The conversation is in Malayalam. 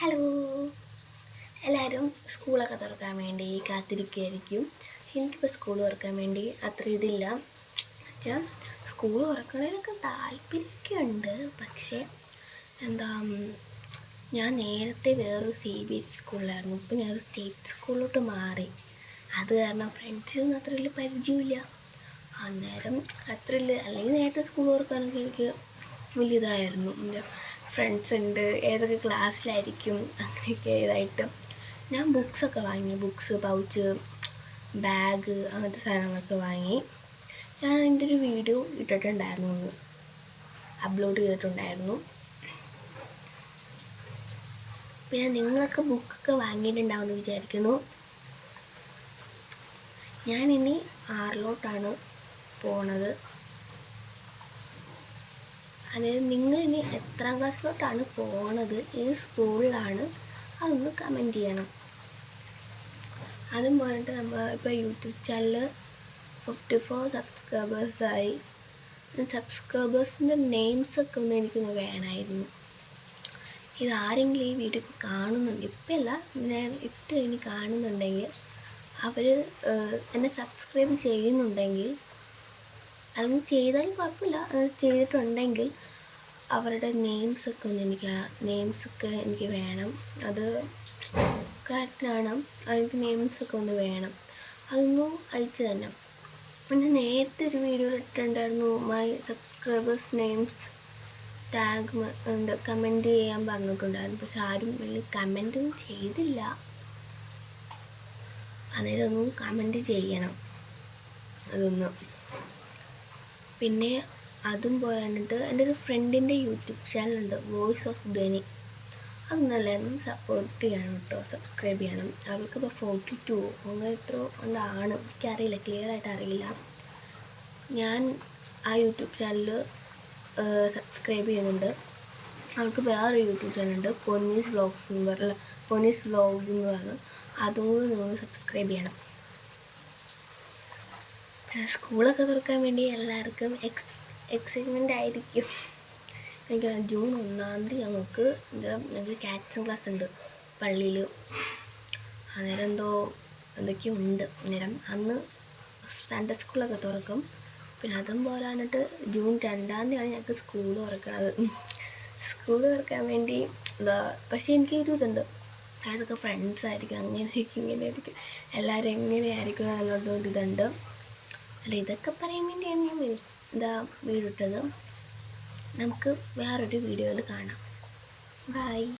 ഹലോ, എല്ലാവരും സ്കൂളൊക്കെ തുറക്കാൻ വേണ്ടി കാത്തിരിക്കുകയായിരിക്കും. എനിക്കിപ്പോൾ സ്കൂൾ തുറക്കാൻ വേണ്ടി അത്ര ഇതില്ല. വെച്ചാൽ സ്കൂൾ തുറക്കണതിനൊക്കെ താല്പര്യമൊക്കെ ഉണ്ട്. പക്ഷേ ഞാൻ നേരത്തെ വേറൊരു CBSE സ്കൂളിലായിരുന്നു. ഇപ്പോൾ ഞാനൊരു സ്റ്റേറ്റ് സ്കൂളിലോട്ട് മാറി. അത് കാരണം ഫ്രണ്ട്സിനൊന്നും അത്ര വലിയ പരിചയമില്ല. അന്നേരം അത്ര ഇല്ല. അല്ലെങ്കിൽ നേരത്തെ സ്കൂൾ തുറക്കാനൊക്കെ എനിക്ക് വലിയ ഇതായിരുന്നു. എൻ്റെ ഫ്രണ്ട്സ് ഉണ്ട്, ഏതൊക്കെ ക്ലാസ്സിലായിരിക്കും, അങ്ങനെയൊക്കെ ഇതായിട്ട് ഞാൻ ബുക്സൊക്കെ വാങ്ങി. ബുക്സ്, പൗച്ച്, ബാഗ്, അങ്ങനത്തെ സാധനങ്ങളൊക്കെ വാങ്ങി. ഞാൻ എൻ്റെ ഒരു വീഡിയോ ഇട്ടിട്ടുണ്ടായിരുന്നു, ഒന്ന് അപ്ലോഡ് ചെയ്തിട്ടുണ്ടായിരുന്നു. പിന്നെ നിങ്ങളൊക്കെ ബുക്കൊക്കെ വാങ്ങിയിട്ടുണ്ടാവുമെന്ന് വിചാരിക്കുന്നു. ഞാനിനി 6 പോണത്. അതായത് നിങ്ങളിനി എത്രാം ക്ലാസ്സിലോട്ടാണ് പോണത്, ഏത് സ്കൂളിലാണ്, അതൊന്ന് കമൻറ്റ് ചെയ്യണം. അതും പറഞ്ഞിട്ട് നമ്മൾ ഇപ്പോൾ യൂട്യൂബ് ചാനൽ 54 സബ്സ്ക്രൈബേഴ്സായി. സബ്സ്ക്രൈബേഴ്സിൻ്റെ നെയിംസൊക്കെ ഒന്ന് എനിക്കൊന്ന് വേണമായിരുന്നു. ഇതാരെങ്കിലും ഈ വീഡിയോ ഇപ്പോൾ കാണുന്നുണ്ട്, ഇപ്പോഴല്ല, ഞാൻ ഇട്ട് കഴിഞ്ഞ് കാണുന്നുണ്ടെങ്കിൽ അവർ എന്നെ സബ്സ്ക്രൈബ് ചെയ്യുന്നുണ്ടെങ്കിൽ, അല്ലെങ്കിൽ ചെയ്താലും കുഴപ്പമില്ല, ചെയ്തിട്ടുണ്ടെങ്കിൽ അവരുടെ നെയിംസൊക്കെ എനിക്ക് വേണം. അത് കാര്യത്തിനാണ്, എനിക്ക് നെയിംസൊക്കെ ഒന്ന് വേണം. അതൊന്നും അയച്ചു തന്നെ. പിന്നെ നേരത്തെ ഒരു വീഡിയോ ഇട്ടിട്ടുണ്ടായിരുന്നു, my subscribers names tag comment ചെയ്യാൻ പറഞ്ഞിട്ടുണ്ടായിരുന്നു. പക്ഷെ ആരും വലിയ കമൻറ്റൊന്നും ചെയ്തില്ല. അന്നേരം ഒന്നും കമൻറ്റ് ചെയ്യണം അതൊന്ന്. പിന്നെ അതും പോരാഞ്ഞിട്ട് എൻ്റെ ഒരു ഫ്രണ്ടിൻ്റെ യൂട്യൂബ് ചാനലുണ്ട്, വോയിസ് ഓഫ് ധ്വനി. അത് നല്ലതായിരുന്നു, സപ്പോർട്ട് ചെയ്യണം കേട്ടോ, സബ്സ്ക്രൈബ് ചെയ്യണം. അവൾക്കിപ്പോൾ 42 അങ്ങനെ എത്രയോ കൊണ്ടാണ്, എനിക്കറിയില്ല, ക്ലിയറായിട്ട് അറിയില്ല. ഞാൻ ആ യൂട്യൂബ് ചാനൽ സബ്സ്ക്രൈബ് ചെയ്യുന്നുണ്ട്. അവൾക്ക് വേറൊരു യൂട്യൂബ് ചാനലുണ്ട്, പൊന്നീസ് വ്ളോഗ് എന്ന് പറഞ്ഞു. അതും കൂടി നിങ്ങൾ സബ്സ്ക്രൈബ് ചെയ്യണം. സ്കൂളൊക്കെ തുറക്കാൻ വേണ്ടി എല്ലാവർക്കും എക്സൈറ്റ്മെൻ്റ് ആയിരിക്കും. എനിക്ക് ജൂൺ 1 ഞങ്ങൾക്ക് കാറ്റ്സിംഗ് ക്ലാസ് ഉണ്ട് പള്ളിയിൽ. അന്നേരം എന്തൊക്കെയോ ഉണ്ട്. അന്നേരം അന്ന് സൺഡേ സ്കൂളൊക്കെ തുറക്കും. പിന്നെ അതും പോരാഞ്ഞിട്ട് ജൂൺ 2 ഞങ്ങൾക്ക് സ്കൂൾ തുറക്കണത്. സ്കൂൾ തുറക്കാൻ വേണ്ടി പക്ഷേ എനിക്കൊരു ഇതുണ്ട്, ഏതൊക്കെ ഫ്രണ്ട്സായിരിക്കും, അങ്ങനെയായിരിക്കും, ഇങ്ങനെയായിരിക്കും, എല്ലാവരും എങ്ങനെയായിരിക്കും നല്ലോണം ഇതുണ്ട്. അല്ല, ഇതൊക്കെ പറയാൻ വേണ്ടിയാണ് ഞാൻ വീഡിയോ ഇട്ടത്. നമുക്ക് വേറൊരു വീഡിയോയിൽ കാണാം. ബൈ.